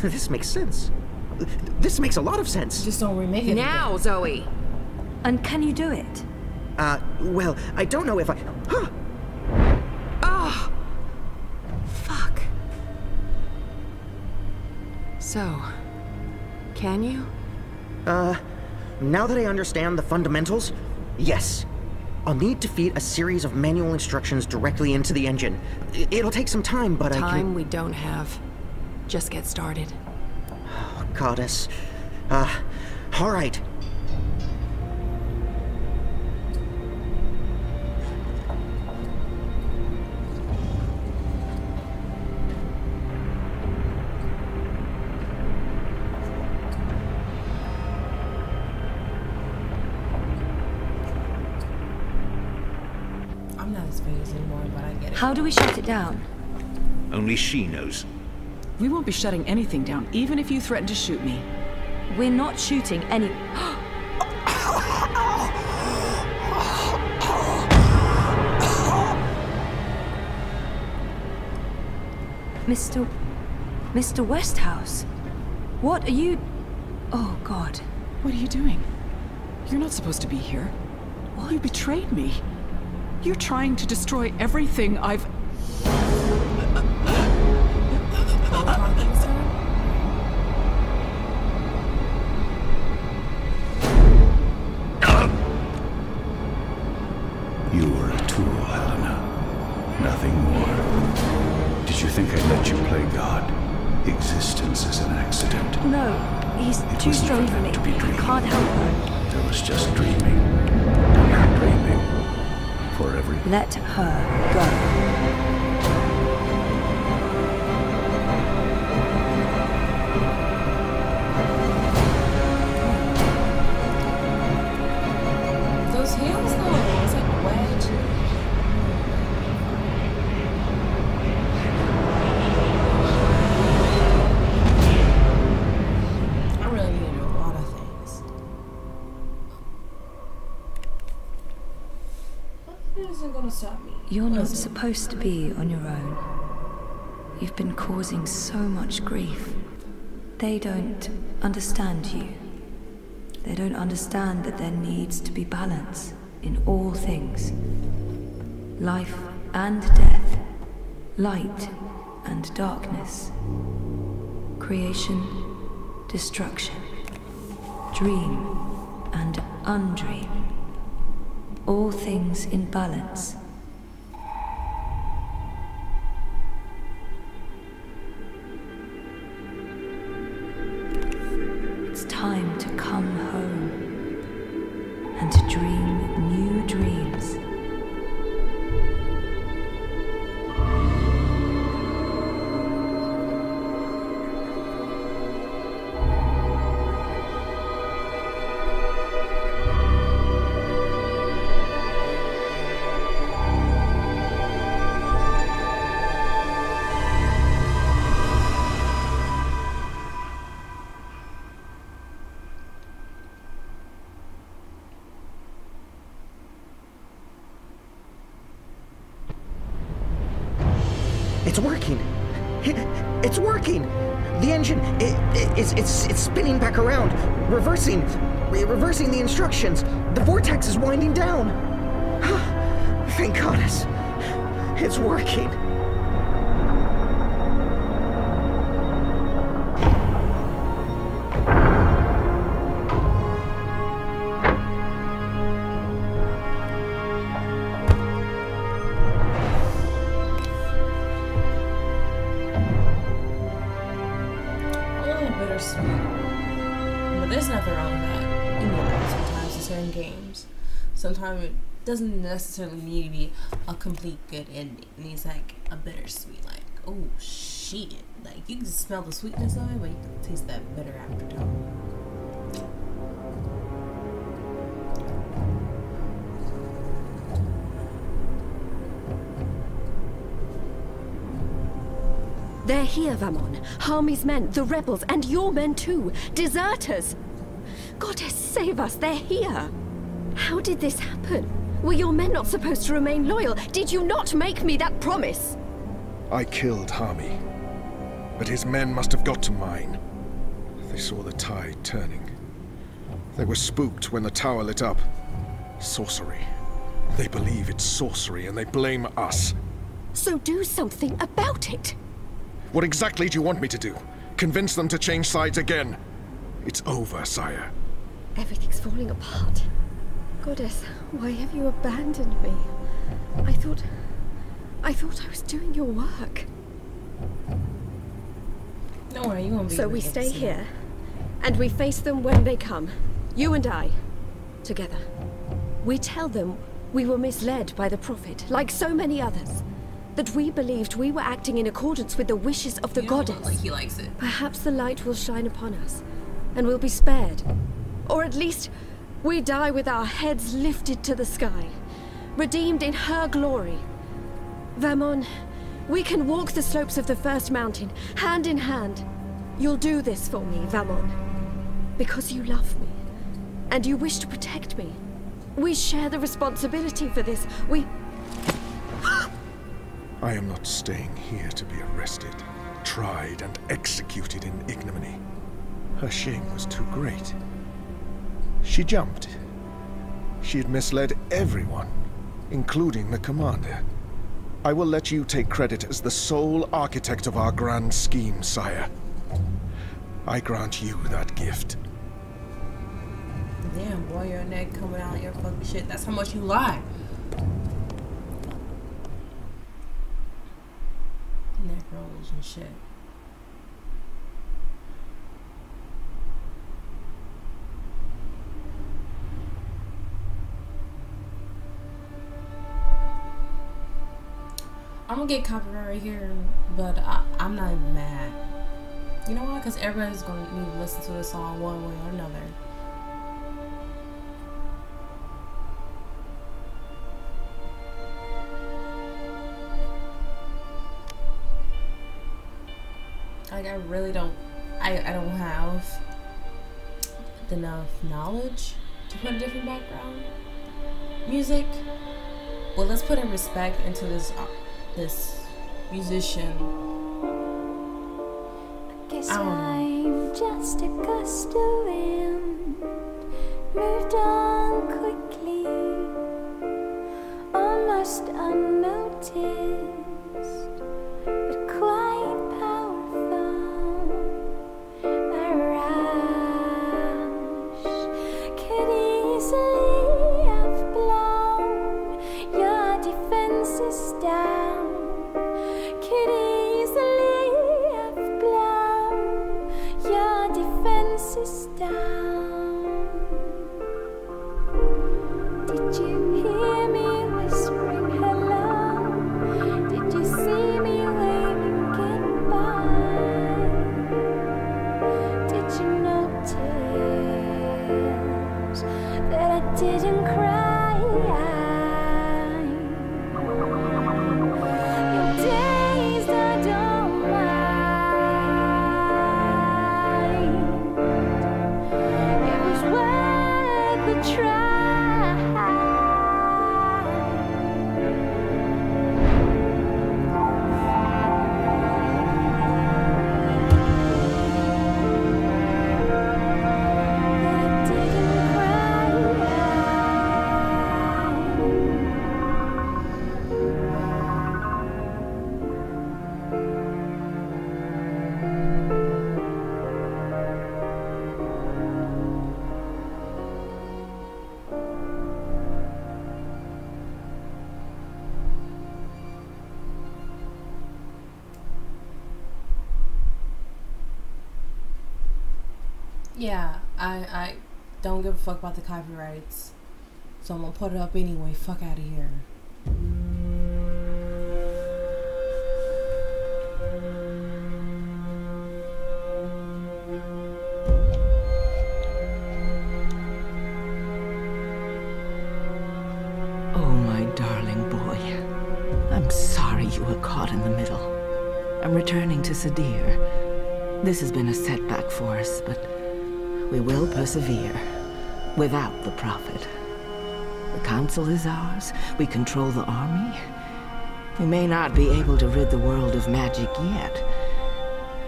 This makes sense. This makes a lot of sense. Just don't remake it now, again. Zoe. And can you do it? Well, I don't know if I... Huh! Oh! Fuck. So, can you? Now that I understand the fundamentals, yes. I'll need to feed a series of manual instructions directly into the engine. It'll take some time, but I can... Time we don't have. Just get started. Oh, Goddess. All right. I'm not as famous anymore, but I get it. How do we shut it down? Only she knows. We won't be shutting anything down, even if you threaten to shoot me. We're not shooting any... Mr. Westhouse? What are you... Oh, God. What are you doing? You're not supposed to be here. What? You betrayed me. You're trying to destroy everything I've... You were a tool, Helena. Nothing more. Did you think I'd let you play God? Existence is an accident. No, he's too wasn't strong for meant me. to be I dreaming. can't help her. There was just dreaming. And dreaming. For every... Let her go. Those heels though, it's like wedge. I really need to do a lot of things. That isn't gonna stop me. You're What not is it? supposed to be on your own. You've been causing so much grief. They don't understand you. They don't understand that there needs to be balance in all things. Life and death. Light and darkness. Creation, destruction. Dream and undream. All things in balance. It's time to come home and to dream new dreams. It's working. It's working. The engine, it's spinning back around, reversing the instructions. The vortex is winding down. Thank goddess. It's working. Bittersweet. But there's nothing wrong with that. You know, sometimes in certain games, sometimes it doesn't necessarily need to be a complete good ending. It needs like a bittersweet, like, oh shit. Like you can smell the sweetness of it, but you can taste that bitter aftertone. They're here, Vamon. Harmy's men, the rebels, and your men too. Deserters! Goddess, save us, they're here! How did this happen? Were your men not supposed to remain loyal? Did you not make me that promise? I killed Harmy. but his men must have got to mine. They saw the tide turning. They were spooked when the tower lit up. Sorcery. They believe it's sorcery and they blame us. So do something about it. What exactly do you want me to do? Convince them to change sides again? It's over, sire. Everything's falling apart. Goddess, why have you abandoned me? I thought I was doing your work. Don't worry, you won't be. So we stay here, and we face them when they come. You and I, together. We tell them we were misled by the Prophet, like so many others. That we believed we were acting in accordance with the wishes of the goddess. Look like he likes it. Perhaps the light will shine upon us, and we'll be spared. Or at least, we die with our heads lifted to the sky, redeemed in her glory. Vermon, we can walk the slopes of the first mountain, hand in hand. You'll do this for me, Vermon. Because you love me, and you wish to protect me. We share the responsibility for this. I am not staying here to be arrested, tried, and executed in ignominy. Her shame was too great. She jumped. She had misled everyone, including the commander. I will let you take credit as the sole architect of our grand scheme, sire. I grant you that gift. Damn, boy, your neck coming out of your fucking shit. That's how much you lie. Neck rolls and shit. I'm gonna get copyright here, but I'm not even mad. You know why? Because everybody's gonna need to listen to this song one way or another. Like, I really don't, I don't have enough knowledge to put a different background music. Well, let's put in respect into this musician. Guess I'm just a gust of wind, moved on quickly, almost unnoticed, but quite powerful. A rush could easily have blown your defenses down, could easily have blown your defenses down. Did you hear me whispering hello? Did you see me waving goodbye? Did you notice that I didn't cry? You're dazed, I don't mind. It was worth the try. Yeah, I don't give a fuck about the copyrights, so I'm gonna put it up anyway. Fuck out of here. Oh, my darling boy. I'm sorry you were caught in the middle. I'm returning to Sadir. This has been a setback for us, but we will persevere without the Prophet. The Council is ours. We control the army. We may not be able to rid the world of magic yet,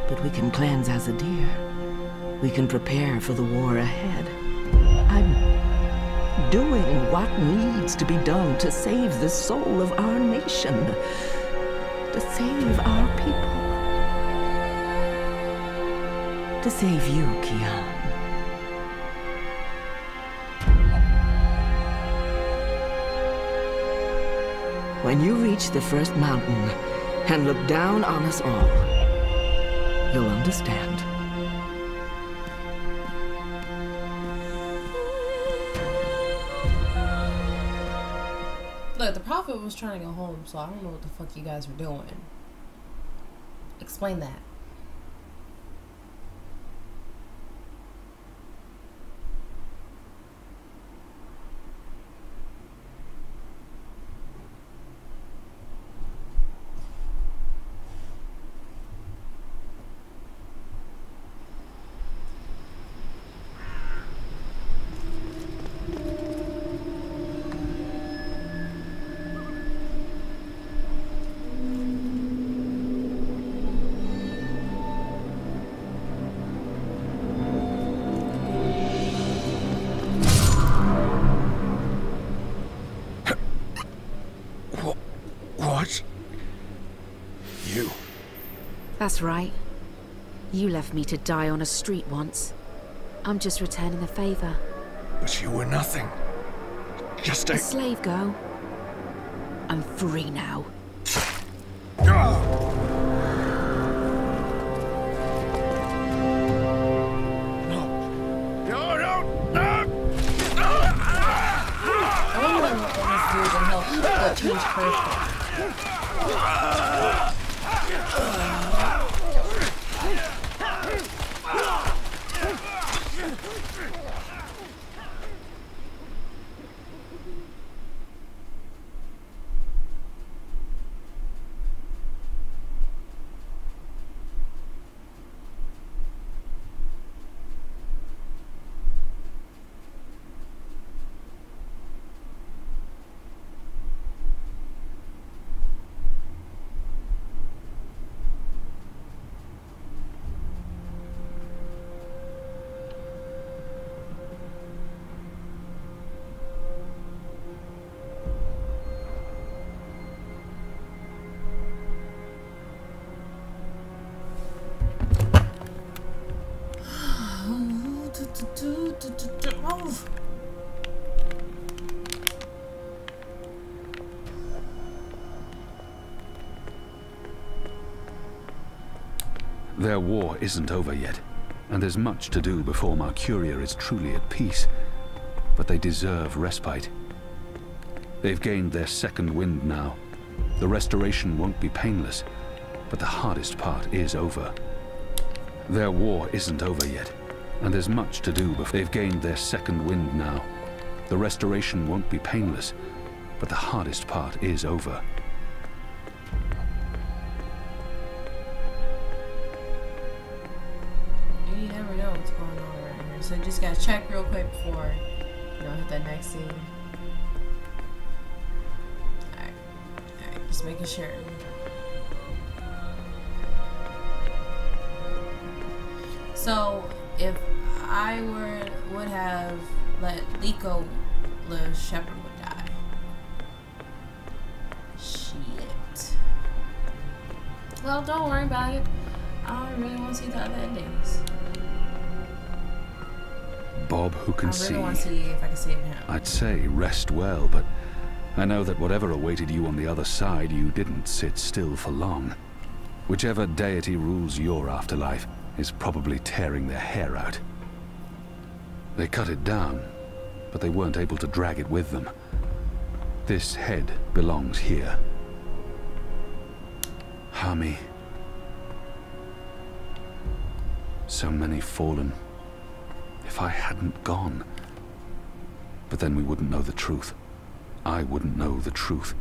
but we can cleanse Azadir. We can prepare for the war ahead. I'm doing what needs to be done to save the soul of our nation. To save our people. To save you, Kian. When you reach the first mountain and look down on us all, you'll understand. Look, the Prophet was trying to go home, so I don't know what the fuck you guys were doing. Explain that. That's right. You left me to die on a street once. I'm just returning the favor. But you were nothing. Just a slave girl. I'm free now. Change person. Their war isn't over yet, and there's much to do before Mercuria is truly at peace. But they deserve respite. They've gained their second wind now. The restoration won't be painless, but the hardest part is over. Their war isn't over yet, and there's much to do before they've gained their second wind now. The restoration won't be painless, but the hardest part is over. You never know what's going on around here, so you just gotta check real quick before, hit that next scene. Alright, just making sure. So, if I would have let Liko live, Shepard would die. Shit. Well, don't worry about it. I don't really want to see the other endings. Bob, who can see? I really want to see if I can save him. I'd say rest well, but I know that whatever awaited you on the other side, you didn't sit still for long. Whichever deity rules your afterlife is probably tearing their hair out. They cut it down, but they weren't able to drag it with them. This head belongs here. Hami. So many fallen. If I hadn't gone. But then we wouldn't know the truth. I wouldn't know the truth.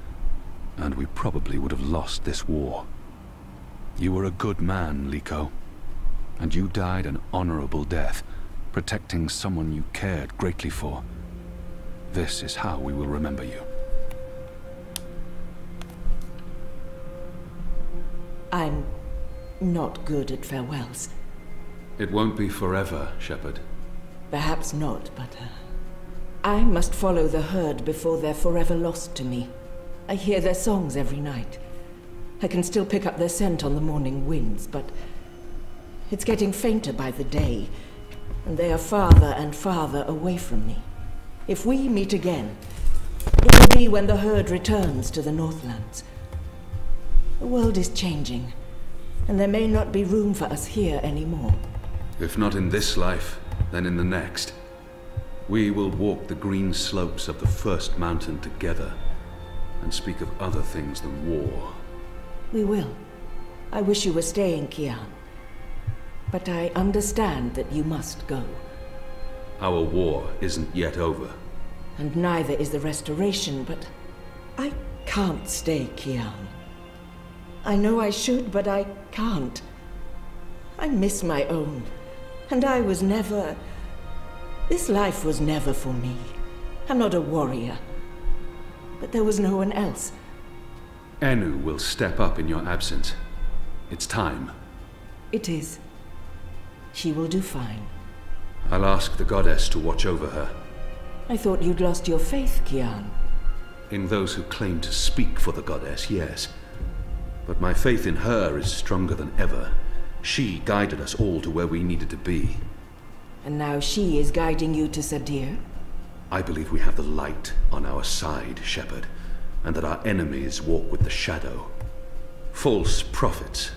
And we probably would have lost this war. You were a good man, Liko. And you died an honorable death, protecting someone you cared greatly for. This is how we will remember you. I'm not good at farewells. It won't be forever, Shepard. Perhaps not, but I must follow the herd before they're forever lost to me. I hear their songs every night. I can still pick up their scent on the morning winds, but it's getting fainter by the day, and they are farther and farther away from me. If we meet again, it will be when the herd returns to the Northlands. The world is changing, and there may not be room for us here anymore. If not in this life, then in the next. We will walk the green slopes of the first mountain together, and speak of other things than war. We will. I wish you were staying, Kian. But I understand that you must go. Our war isn't yet over. And neither is the restoration, but I can't stay, Kian. I know I should, but I can't. I miss my own, and I was never... This life was never for me. I'm not a warrior. But there was no one else. Enu will step up in your absence. It's time. It is. She will do fine. I'll ask the goddess to watch over her. I thought you'd lost your faith, Kian. In those who claim to speak for the goddess, yes. But my faith in her is stronger than ever. She guided us all to where we needed to be. And now she is guiding you to Sadir? I believe we have the light on our side, Shepard, and that our enemies walk with the shadow. False prophets,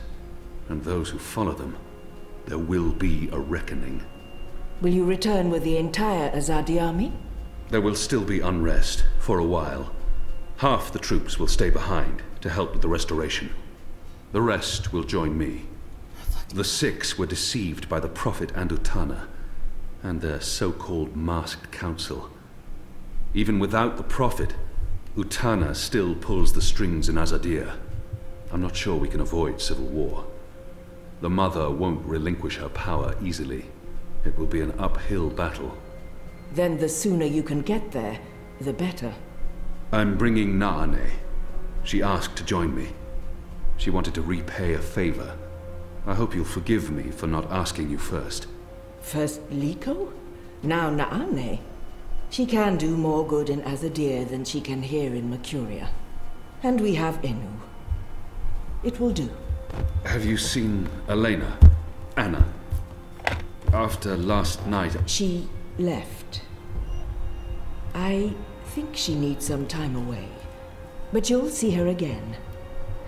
and those who follow them. There will be a reckoning. Will you return with the entire Azadi army? There will still be unrest, for a while. Half the troops will stay behind to help with the restoration. The rest will join me. The 6 were deceived by the Prophet and Utana, and their so-called masked council. Even without the Prophet, Utana still pulls the strings in Azadir. I'm not sure we can avoid civil war. The Mother won't relinquish her power easily. It will be an uphill battle. Then the sooner you can get there, the better. I'm bringing Naane. She asked to join me. She wanted to repay a favor. I hope you'll forgive me for not asking you first. First Liko? Now Naane. She can do more good in Azadir than she can here in Mercuria. And we have Enu. It will do. Have you seen Elena? Anna? After last night... She left. I think she needs some time away. But you'll see her again.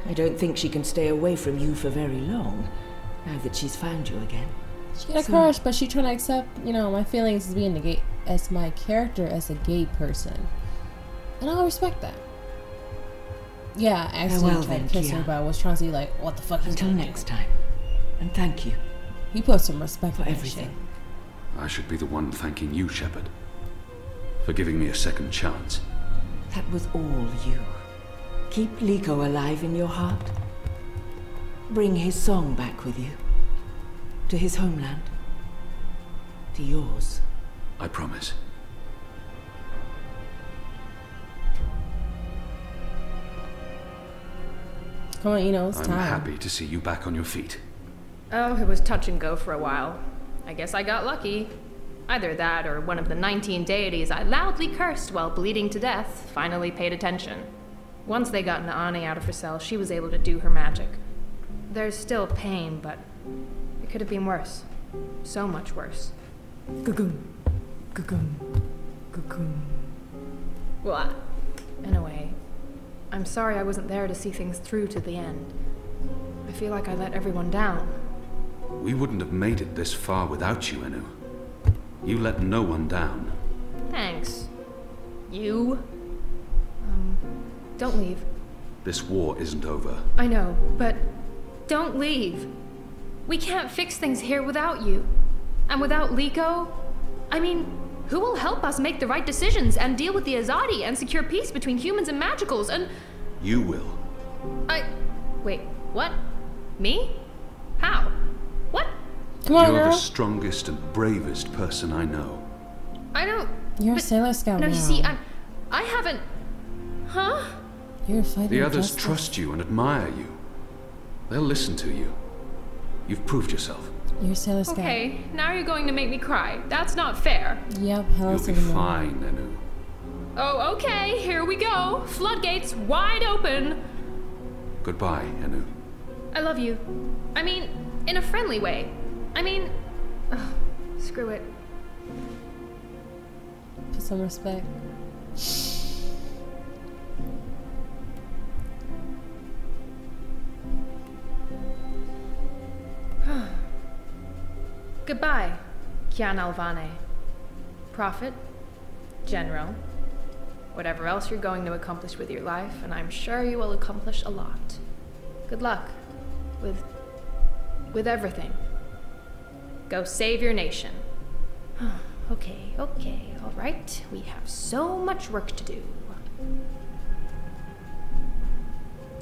I don't think she can stay away from you for very long, now that she's found you again. She got a crush, but she's trying to accept, you know, my feelings as being a gay, as my character as a gay person. And I'll respect that. Yeah, I actually tried to kiss her, but I was trying to see, like, what the fuck he's Until next time. And thank you. He put some respect for on everything. I should be the one thanking you, Shepard, for giving me a second chance. That was all you. Keep Liko alive in your heart. Bring his song back with you. To his homeland. To yours. I promise. Come on, you know, it's time. I'm happy to see you back on your feet. Oh, it was touch and go for a while. I guess I got lucky. Either that or one of the 19 deities I loudly cursed while bleeding to death finally paid attention. Once they got Naane out of her cell, she was able to do her magic. There's still pain, but it could have been worse. So much worse. Cocoon. Cocoon. Cocoon. Well, in a way, I'm sorry I wasn't there to see things through to the end. I feel like I let everyone down. We wouldn't have made it this far without you, Enu. You let no one down. Thanks. You? Don't leave. This war isn't over. I know, but don't leave. We can't fix things here without you. And without Liko, I mean, who will help us make the right decisions and deal with the Azadi and secure peace between humans and magicals and... You will. Wait, what? Me? How? What? Come on, You're girl. the strongest and bravest person I know. I don't... You're a Sailor Scout No, now. you see, I haven't... Huh? You're fighting The others justice. trust you and admire you. They'll listen to you. You've proved yourself. You're Sailor Scout. Okay, now you're going to make me cry. That's not fair. Yep, hello, You'll be fine, Nanu. Oh, okay, here we go. Floodgates wide open. Goodbye, Nanu. I love you. I mean, in a friendly way. I mean, ugh, screw it. Put some respect. Goodbye, Kian Alvane. Prophet, General, whatever else you're going to accomplish with your life, and I'm sure you will accomplish a lot. Good luck with everything. Go save your nation. Okay, all right. We have so much work to do.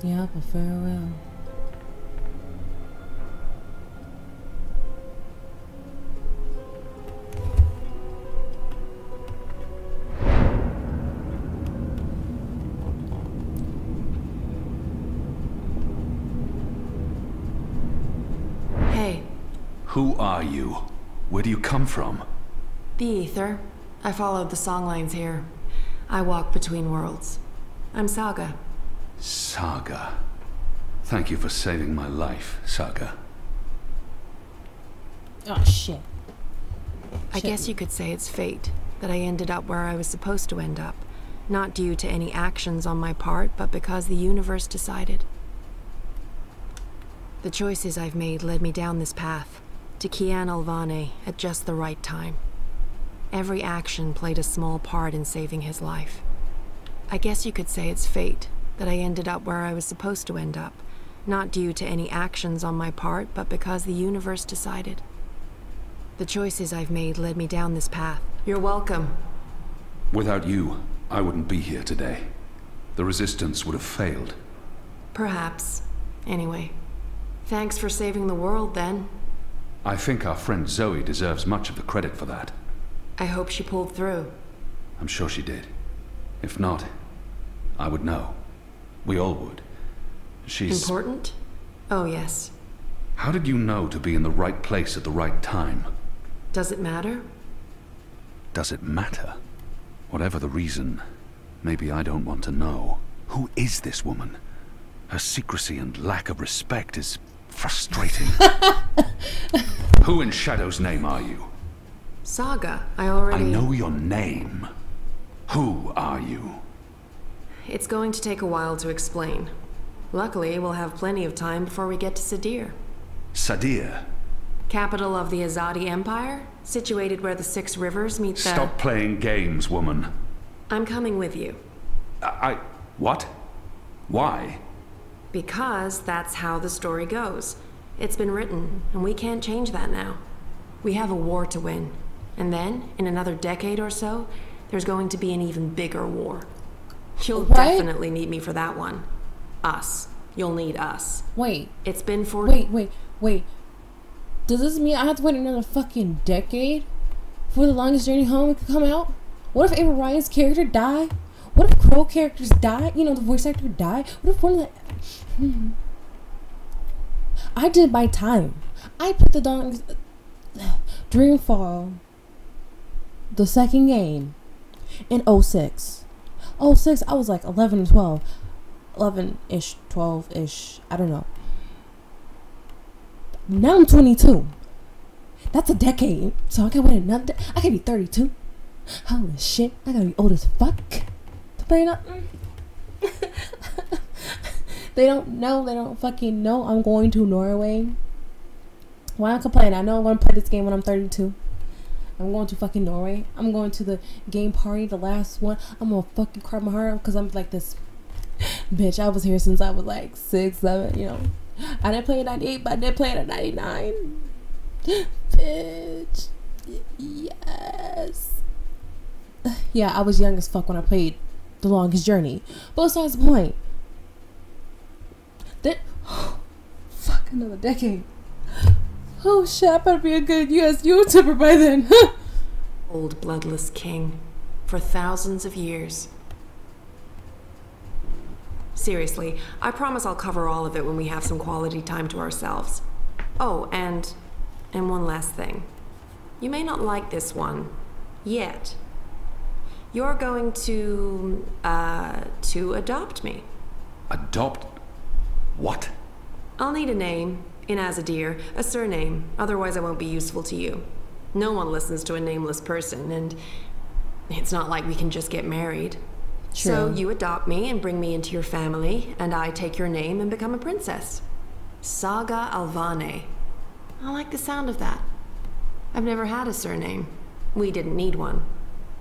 Yep, a farewell. Hey. Who are you? Where do you come from? The Ether. I followed the songlines here. I walk between worlds. I'm Saga. Saga. Thank you for saving my life, Saga. Oh, shit. I guess you could say it's fate that I ended up where I was supposed to end up. Not due to any actions on my part, but because the universe decided. The choices I've made led me down this path, to Kian Alvane at just the right time. Every action played a small part in saving his life. I guess you could say it's fate that I ended up where I was supposed to end up, not due to any actions on my part, but because the universe decided. The choices I've made led me down this path. You're welcome. Without you, I wouldn't be here today. The resistance would have failed. Perhaps. Anyway, thanks for saving the world, then. I think our friend Zoe deserves much of the credit for that. I hope she pulled through. I'm sure she did. If not, I would know. We all would. She's... Important? Oh, yes. How did you know to be in the right place at the right time? Does it matter? Does it matter? Whatever the reason, maybe I don't want to know. Who is this woman? Her secrecy and lack of respect is frustrating. Who in Shadow's name are you? Saga, I know your name. Who are you? It's going to take a while to explain. Luckily, we'll have plenty of time before we get to Sadir. Sadir? Capital of the Azadi Empire, situated where the 6 rivers meet the... Stop playing games, woman. I'm coming with you. What? Why? Because that's how the story goes. It's been written, and we can't change that now. We have a war to win. And then, in another decade or so, there's going to be an even bigger war. You'll definitely need me for that one. Us. You'll need us. Wait. It's been 40... Wait. Does this mean I have to wait another fucking decade for The Longest Journey Home to come out? What if Ava Ryan's character died? What if Crow characters die? You know, the voice actor died? What if one of the... I did my time. I put the Dreamfall, the second game, in 06. 06, I was like 11 or 12. 11-ish, 12-ish, I don't know. Now I'm 22. That's a decade. So I can wait another I can be 32. Holy shit, I gotta be old as fuck to play it up. They don't fucking know I'm going to Norway. Why not complain? I know I'm gonna play this game when I'm 32. I'm going to fucking Norway. I'm going to the game party, the last one. I'm gonna fucking cry my heart out because I'm like this bitch. I was here since I was like 6, 7, you know. I didn't play in 98, but I did play it at 99. Bitch. Yes. Yeah, I was young as fuck when I played The Longest Journey. But besides the point. Fuck, another decade. Oh shit, I better be a good US YouTuber by then. Old bloodless king. For thousands of years. Seriously, I promise I'll cover all of it when we have some quality time to ourselves. Oh, and one last thing. You may not like this one yet. You're going to adopt me. Adopt? What? I'll need a name in Azadir, a surname, otherwise I won't be useful to you. No one listens to a nameless person, and it's not like we can just get married. True. So you adopt me and bring me into your family, and I take your name and become a princess. Saga Alvane. I like the sound of that. I've never had a surname. We didn't need one.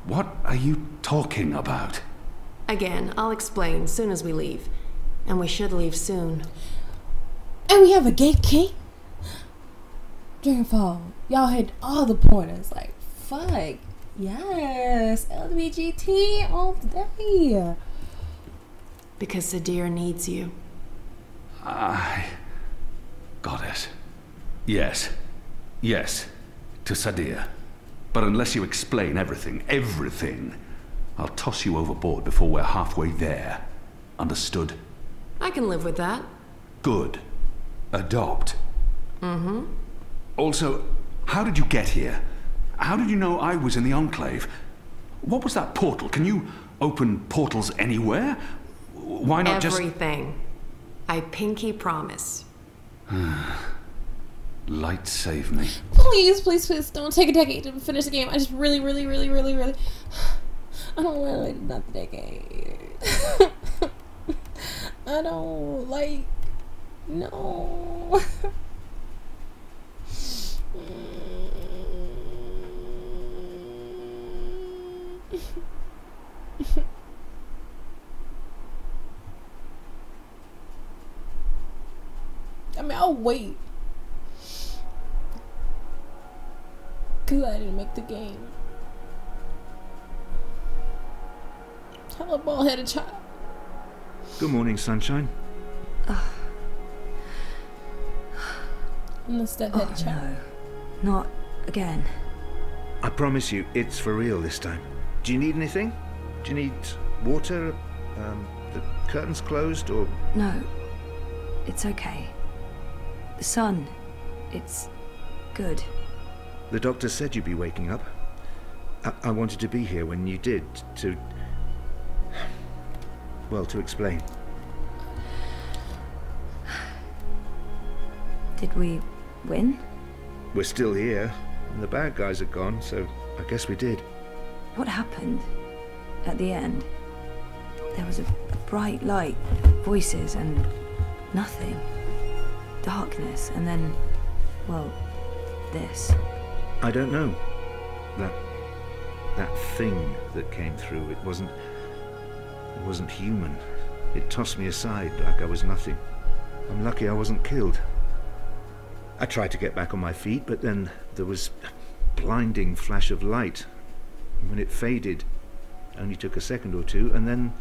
What are you talking about? Again, I'll explain soon as we leave. And we should leave soon. And we have a gate key? Dreamfall. Y'all hit all the pointers. Like, fuck. Yes. LBGT all day. Because Sadir needs you. Goddess. Yes. Yes. To Sadir. But unless you explain everything, I'll toss you overboard before we're halfway there. Understood? I can live with that. Good. Adopt. Mm-hmm. Also, how did you get here? How did you know I was in the Enclave? What was that portal? Can you open portals anywhere? Why not Everything. I pinky promise. Light save me. Please, please, please don't take a decade to finish the game. I just really I don't want to wait another decade. I don't like no. I mean, I'll wait. Cause I didn't make the game. I'm a bald-headed child. Good morning, sunshine. I'm a step-headed child. No, not again. I promise you, it's for real this time. Do you need anything? Do you need water? The curtains closed, or...? No, it's okay. The sun, it's good. The doctor said you'd be waking up. I wanted to be here when you did, to explain. Did we win? We're still here, and the bad guys are gone, so I guess we did. What happened at the end? There was a bright light, voices, and nothing. Darkness, and then, well, this. I don't know. That thing that came through, it wasn't human. It tossed me aside like I was nothing. I'm lucky I wasn't killed. I tried to get back on my feet, but then there was a blinding flash of light. And when it faded, it only took a second or two, and then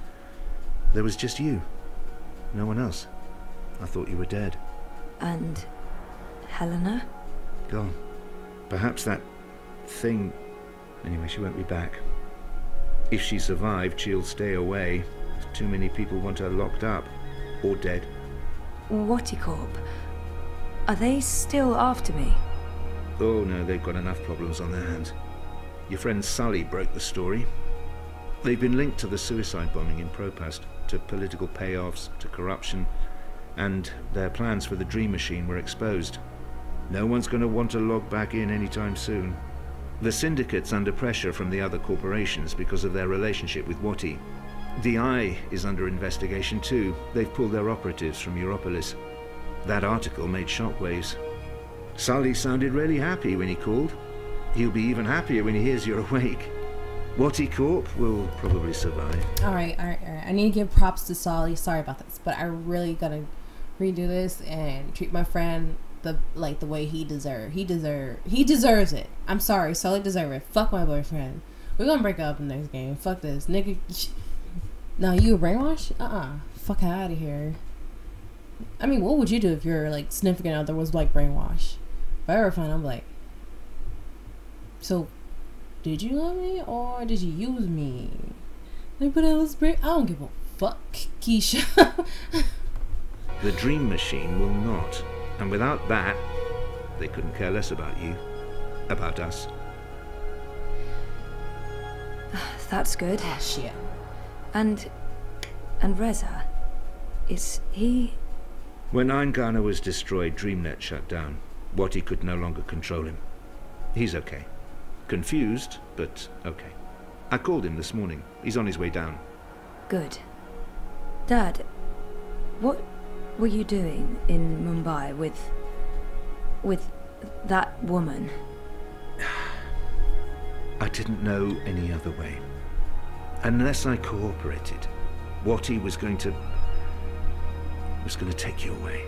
there was just you. No one else. I thought you were dead. And Helena? Gone. Perhaps that thing... Anyway, she won't be back. If she survived, she'll stay away. Too many people want her locked up. Or dead. Whattycorp? Are they still after me? Oh no, they've got enough problems on their hands. Your friend Sully broke the story. They've been linked to the suicide bombing in Propast, to political payoffs, to corruption, and their plans for the Dream Machine were exposed. No one's going to want to log back in anytime soon. The Syndicate's under pressure from the other corporations because of their relationship with Wati. The Eye is under investigation too. They've pulled their operatives from Europolis. That article made shockwaves. Sully sounded really happy when he called. He'll be even happier when he hears you're awake. Wati Corp will probably survive. Alright. I need to give props to Sully. Sorry about this, but I really gotta redo this and treat my friend the way he deserves. He deserves it. I'm sorry, Sully deserves it. Fuck my boyfriend. We're gonna break up in the next game. Fuck this. Nigga. Now you a brainwash? Fuck out of here. I mean, what would you do if your significant other was brainwash? If I ever find I'm so did you love me or did you use me? But I was I don't give a fuck, Keisha. The Dream Machine will not. And without that, They couldn't care less about you. About us. That's good. Ah, shit. And Reza, is he... When Eingana was destroyed, DreamNet shut down. Wati could no longer control him. He's okay. Confused, but okay. I called him this morning. He's on his way down. Good. Dad, what were you doing in Mumbai with that woman? I didn't know any other way. Unless I cooperated, Wati was going to take you away.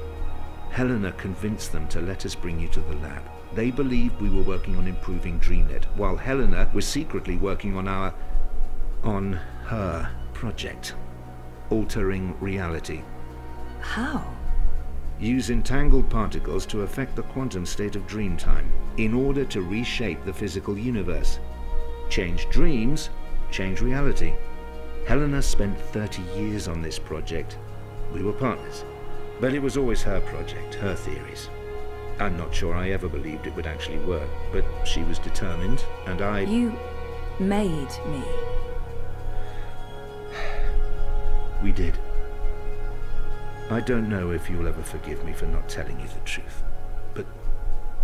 Helena convinced them to let us bring you to the lab. They believed we were working on improving DreamNet, while Helena was secretly working on her project. Altering reality. How? Use entangled particles to affect the quantum state of dreamtime in order to reshape the physical universe. Change dreams, change reality. Helena spent 30 years on this project. We were partners. But it was always her project, her theories. I'm not sure I ever believed it would actually work, but she was determined, and I... You made me. We did. I don't know if you'll ever forgive me for not telling you the truth, but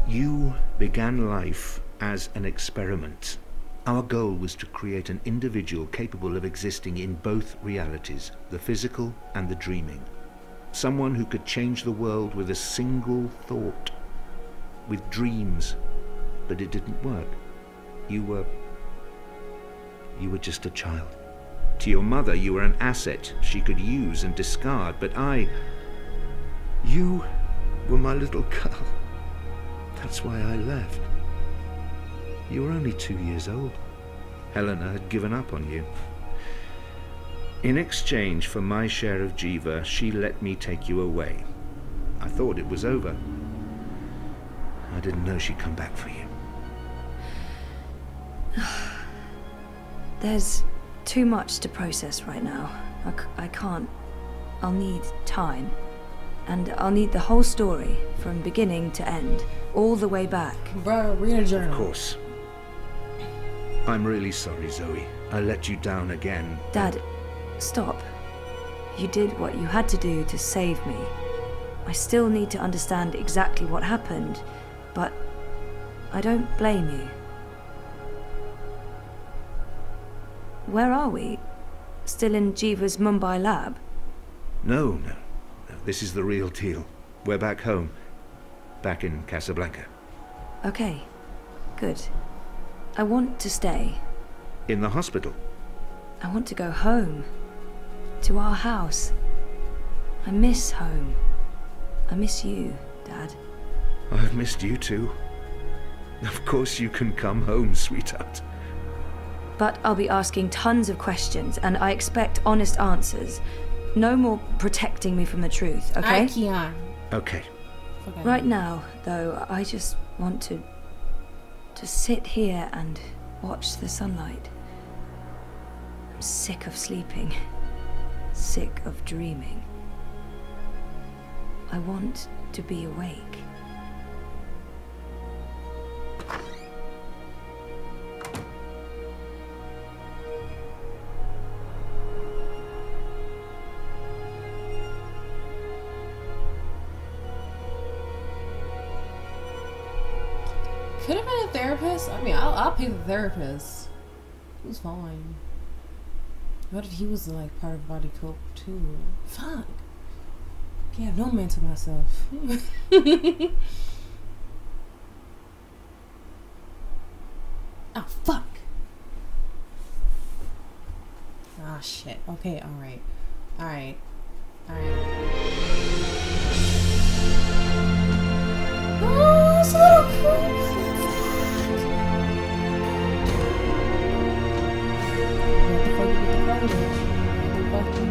you began life as an experiment. Our goal was to create an individual capable of existing in both realities, the physical and the dreaming. Someone who could change the world with a single thought, with dreams. But it didn't work. You were just a child. To your mother, you were an asset she could use and discard, but you were my little girl. That's why I left. You were only 2 years old. Helena had given up on you. In exchange for my share of Jiva, she let me take you away. I thought it was over. I didn't know she'd come back for you. There's too much to process right now. I can't. I'll need time. And I'll need the whole story, from beginning to end, all the way back. Bro, read a journal. Of course. I'm really sorry, Zoe. I let you down again. Dad, stop. You did what you had to do to save me. I still need to understand exactly what happened, but I don't blame you. Where are we? Still in Jiva's Mumbai lab? No. This is the real deal. We're back home. Back in Casablanca. Okay. Good. I want to stay. In the hospital? I want to go home. To our house. I miss home. I miss you, Dad. I've missed you too. Of course you can come home, sweetheart. But I'll be asking tons of questions, and I expect honest answers. No more protecting me from the truth, okay? Kian. Okay. Right now, though, I just want to sit here and watch the sunlight. I'm sick of sleeping. Sick of dreaming. I want to be awake. Could have been a therapist. I mean, I'll pick the therapist. It was fine. What if he was like part of body code too? Fuck. Can't have no man to myself. Oh fuck. Ah shit. Okay. All right. Oh, it's a little cool.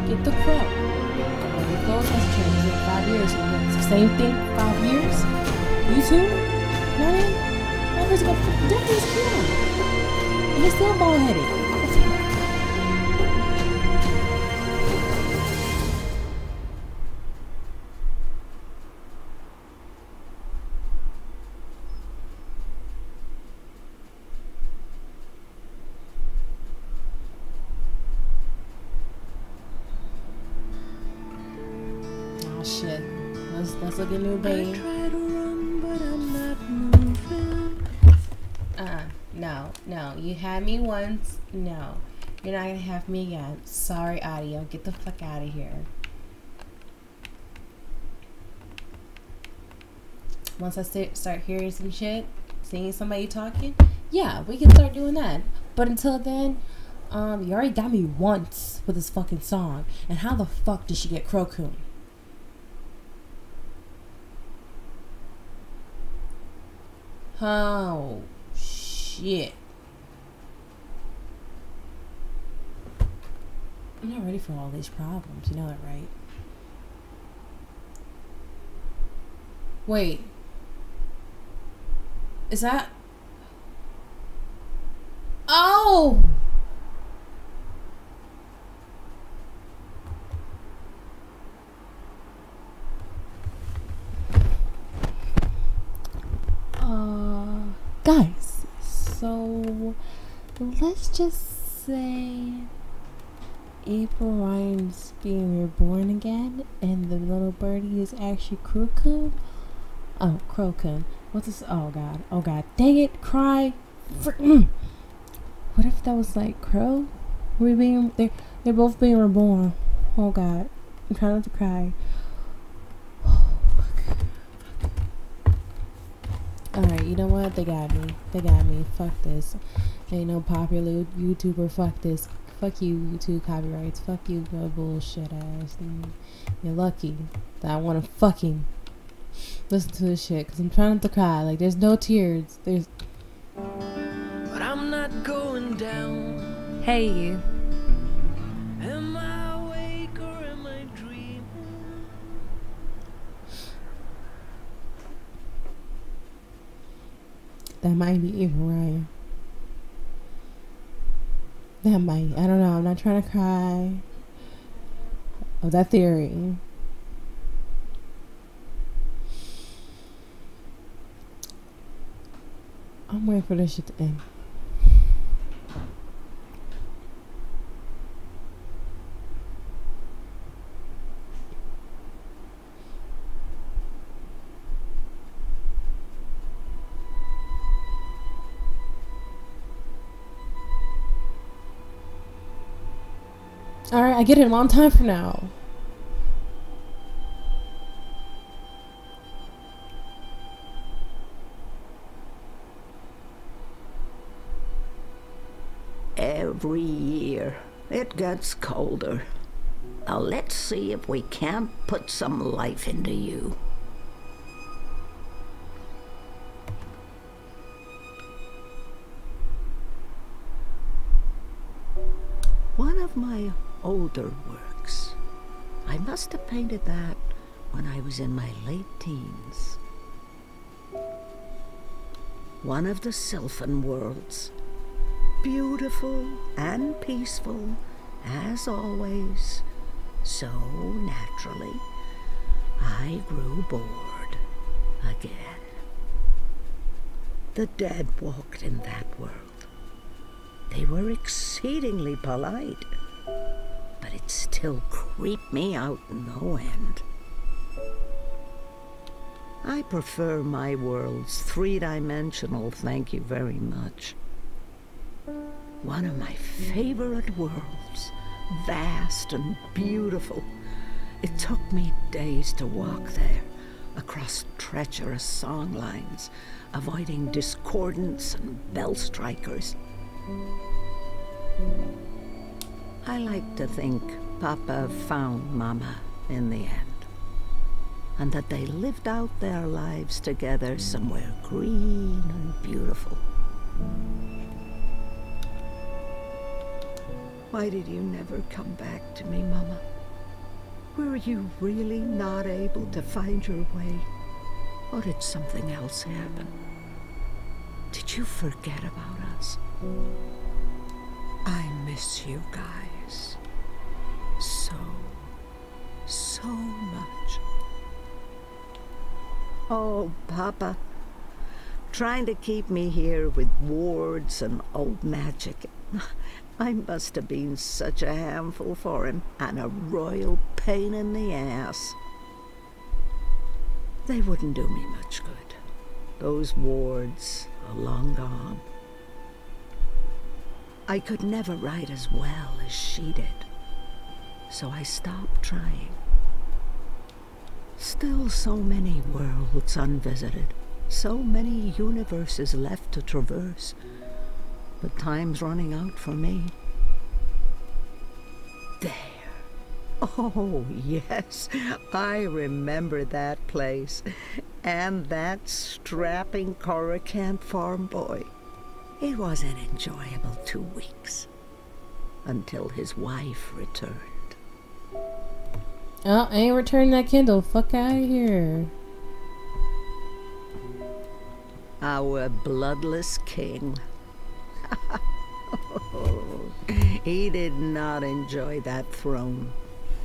Get the crap. The clothes has changed in 5 years. Same thing, 5 years. You too? Man, that was gonna definitely kill him. And he's still bald headed. Let's look at new babe. No. You had me once. No. You're not gonna have me again. Sorry, audio. Get the fuck out of here. Once I start hearing some shit, seeing somebody talking, yeah, we can start doing that. But until then, you already got me once with this fucking song. And how the fuck did she get Crocoon? Oh, shit. I'm not ready for all these problems. You know that, right? Wait. Is that... Oh! Guys, so let's just say April Ryan's being reborn again, and the little birdie is actually Crocoon. Oh, Crocoon. What's this? Oh god, dang it, cry. What if that was like Crow? They're both being reborn. Oh god, I'm trying not to cry. Alright, you know what? They got me. Fuck this. Ain't no popular YouTuber. Fuck this. Fuck you, YouTube copyrights. Fuck you, bullshit ass. You're lucky that I want to fucking listen to this shit, because I'm trying not to cry. Like, there's no tears. There's... But I'm not going down. Hey, you. Am I awake or am I dreaming? That might be April Ryan. That might. I don't know. I'm not trying to cry. Oh, that theory. I'm waiting for this shit to end. Alright, I get it. A long time from now. Every year, it gets colder. Now let's see if we can't put some life into you. One of my older works. I must have painted that when I was in my late teens. One of the Sylphan worlds. Beautiful and peaceful, as always. So naturally, I grew bored again. The dead walked in that world. They were exceedingly polite, but it still creeped me out no end. I prefer my worlds three-dimensional, thank you very much. One of my favorite worlds, vast and beautiful. It took me days to walk there, across treacherous song lines, avoiding discordants and bell strikers. I like to think Papa found Mama in the end, and that they lived out their lives together somewhere green and beautiful. Why did you never come back to me, Mama? Were you really not able to find your way? Or did something else happen? Did you forget about us? I miss you guys. So much. Oh, Papa. Trying to keep me here with wards and old magic. I must have been such a handful for him, and a royal pain in the ass. they wouldn't do me much good. Those wards are long gone. I could never write as well as she did, so I stopped trying. Still so many worlds unvisited, so many universes left to traverse, but time's running out for me. There. Oh, yes, I remember that place, and that strapping Coruscant farm boy. It was an enjoyable 2 weeks, until his wife returned. Oh, I ain't returning that Kindle. Fuck out of here. Our bloodless king. He did not enjoy that throne,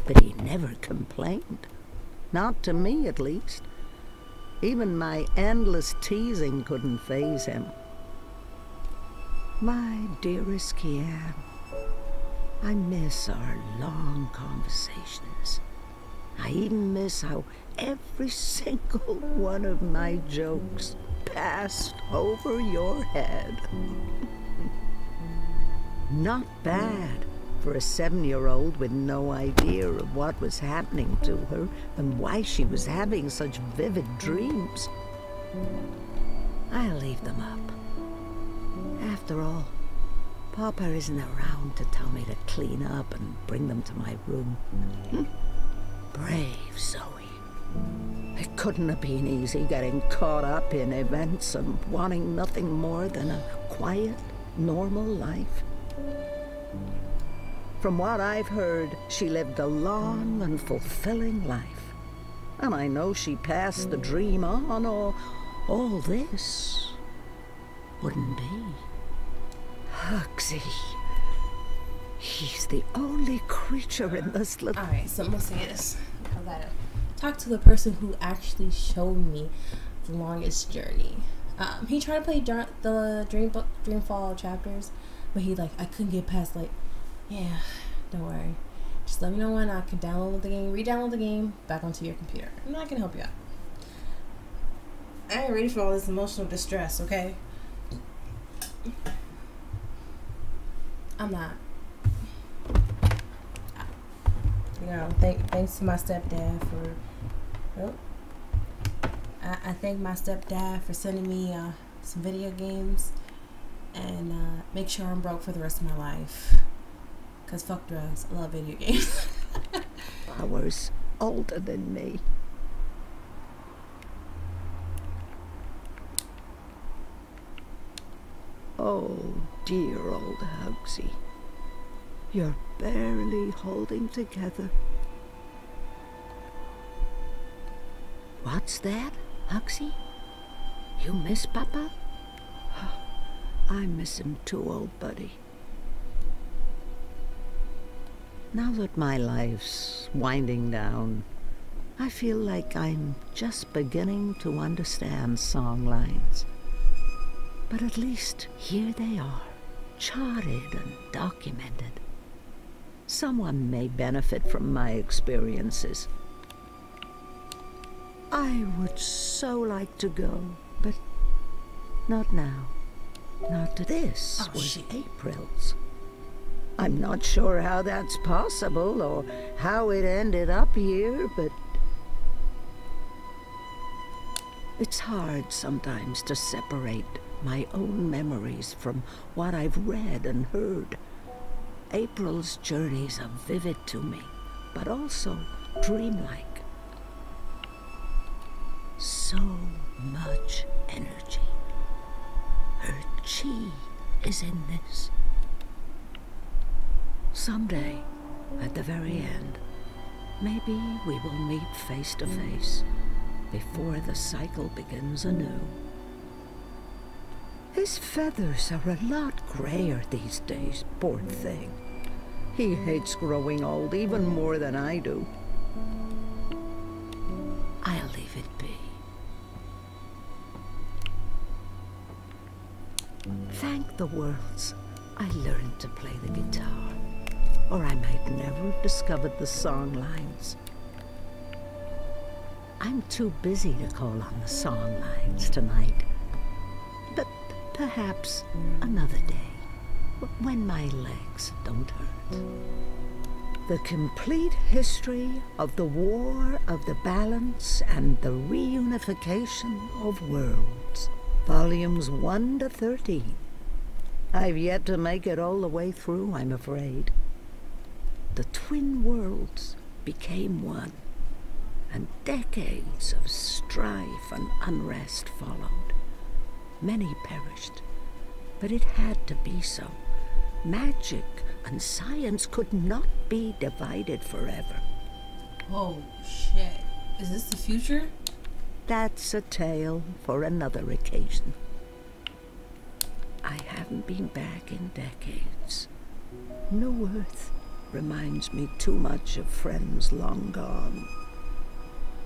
but he never complained. Not to me, at least. Even my endless teasing couldn't faze him. My dearest Kian, I miss our long conversations. I even miss how every single one of my jokes passed over your head. Not bad for a 7-year-old with no idea of what was happening to her and why she was having such vivid dreams. I'll leave them up. After all, Papa isn't around to tell me to clean up and bring them to my room. Brave Zoe. It couldn't have been easy getting caught up in events and wanting nothing more than a quiet, normal life. From what I've heard, she lived a long and fulfilling life. And I know she passed the dream on, or all this wouldn't be. Hugsy. He's the only creature in this little... Alright, so I'm gonna say this. I gotta talk to the person who actually showed me the longest journey. He tried to play the Dreamfall chapters, but I couldn't get past, yeah, don't worry. Just let me know when I can download the game, re-download the game, back onto your computer. And I can help you out. I ain't ready for all this emotional distress, okay? I'm not. Thanks to my stepdad for... I thank my stepdad for sending me some video games and make sure I'm broke for the rest of my life. Because fuck drugs. I love video games. Hours older than me. Oh, dear old Hugsy. You're barely holding together. What's that, Hugsy? You miss Papa? I miss him too, old buddy. Now that my life's winding down, I feel like I'm just beginning to understand song lines. But at least here they are, charted and documented. Someone may benefit from my experiences. I would so like to go, but not now. Not to this, was April's. I'm not sure how that's possible or how it ended up here, but it's hard sometimes to separate my own memories from what I've read and heard. April's journeys are vivid to me, but also dreamlike. So much energy. Her chi is in this. Someday, at the very end, maybe we will meet face to face before the cycle begins anew. His feathers are a lot grayer these days, poor thing. He hates growing old even more than I do. I'll leave it be. Thank the worlds I learned to play the guitar, or I might never have discovered the song lines. I'm too busy to call on the song lines tonight. But perhaps another day, when my legs don't hurt. The complete history of the War of the Balance and the Reunification of Worlds, Volumes 1 to 13. I've yet to make it all the way through, I'm afraid. The twin worlds became one, and decades of strife and unrest followed. Many perished, but it had to be so. Magic and science could not be divided forever. Oh, shit. Is this the future? That's a tale for another occasion. I haven't been back in decades. New Earth reminds me too much of friends long gone.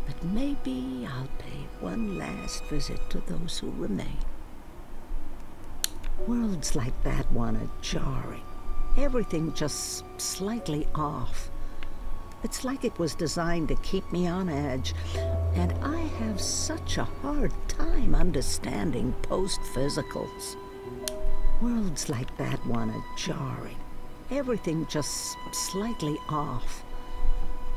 But maybe I'll pay one last visit to those who remain. Worlds like that one are jarring. Everything just slightly off. It's like it was designed to keep me on edge, and I have such a hard time understanding post-physicals. Worlds like that one are jarring. Everything just slightly off.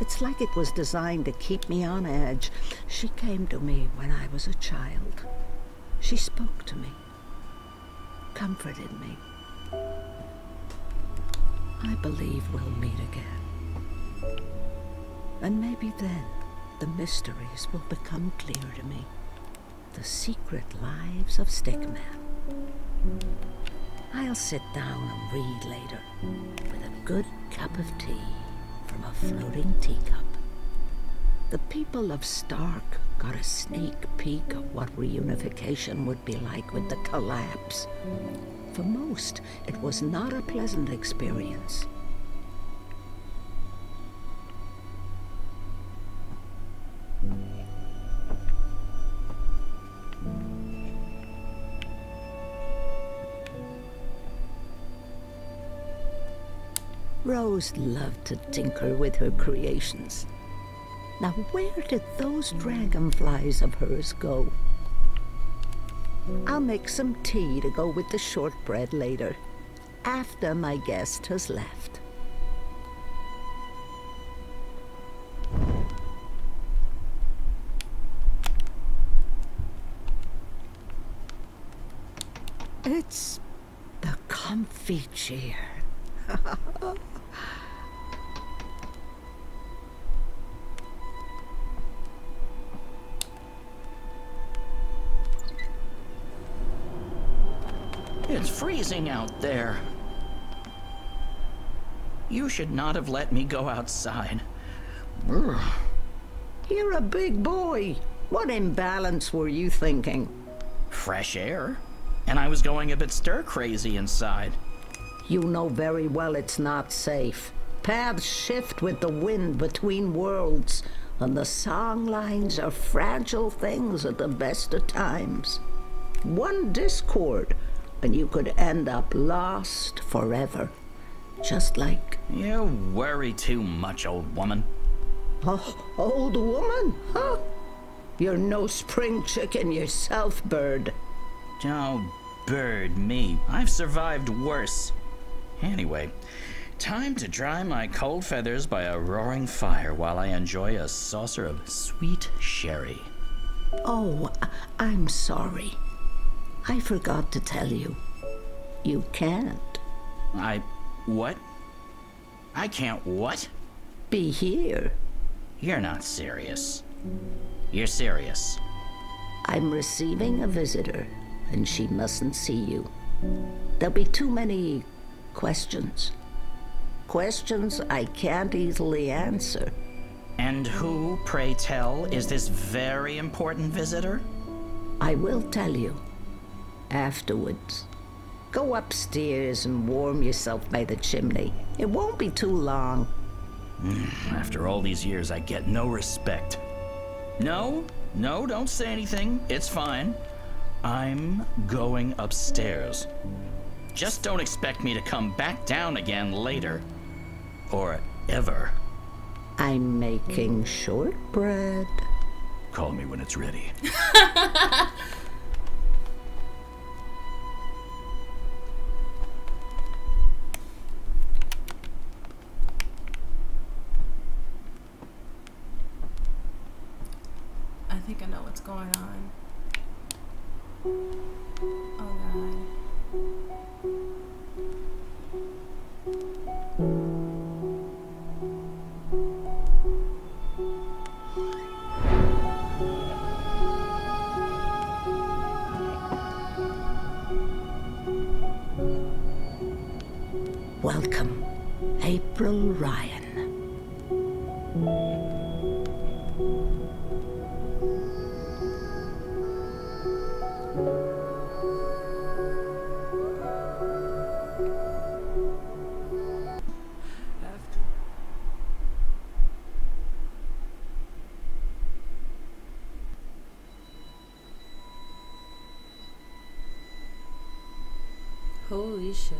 It's like it was designed to keep me on edge. She came to me when I was a child. She spoke to me, comforted me. I believe we'll meet again. And maybe then the mysteries will become clear to me. The secret lives of Stickman. I'll sit down and read later with a good cup of tea from a floating teacup. The people of Stark got a sneak peek of what reunification would be like with the collapse. For most, it was not a pleasant experience. Rose loved to tinker with her creations. Now where did those dragonflies of hers go? I'll make some tea to go with the shortbread later, after my guest has left. It's the comfy chair. It's freezing out there. You should not have let me go outside. Brr. You're a big boy. What imbalance were you thinking? Fresh air. And I was going a bit stir-crazy inside. You know very well it's not safe. Paths shift with the wind between worlds, and the song lines are fragile things at the best of times. One discord, and you could end up lost forever. Just like... You worry too much, old woman. Oh, old woman, huh? You're no spring chicken yourself, Bird. Oh, Bird, me. I've survived worse. Anyway, time to dry my cold feathers by a roaring fire while I enjoy a saucer of sweet sherry. Oh, I'm sorry. I forgot to tell you. You can't. What? I can't what? Be here. You're not serious. You're serious. I'm receiving a visitor, and she mustn't see you. There'll be too many questions. Questions I can't easily answer. And who, pray tell, is this very important visitor? I will tell you. Afterwards. Go upstairs and warm yourself by the chimney. It won't be too long. After all these years, I get no respect. No, don't say anything. It's fine. I'm going upstairs. Just don't expect me to come back down again later. Or ever. I'm making shortbread. Call me when it's ready. I think I know what's going on. Oh god. Welcome, April Ryan. Holy shit.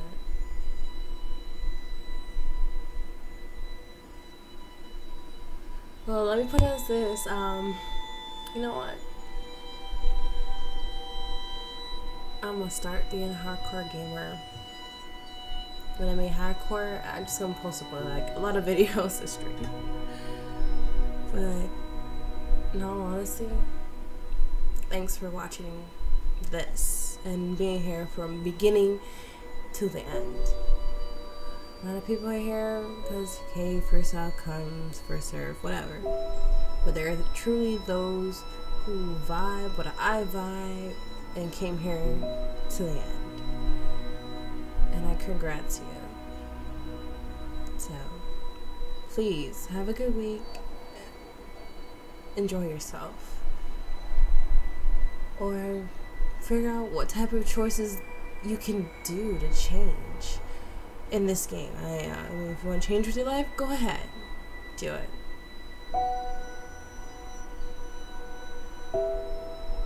Well, let me put it as this. You know what? I'm gonna start being a hardcore gamer. When I mean hardcore, I'm just gonna post up like a lot of videos to stream. But no, honestly, thanks for watching this and being here from beginning to the end. A lot of people are here because, okay, first out comes, first serve, whatever. But there are truly those who vibe what I vibe and came here to the end. And I congrats you. So, please, have a good week. Enjoy yourself. Or figure out what type of choices you can do to change in this game. I mean, if you want to change with your life, go ahead. Do it.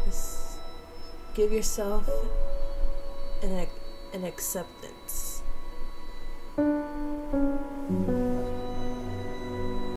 Just give yourself an acceptance.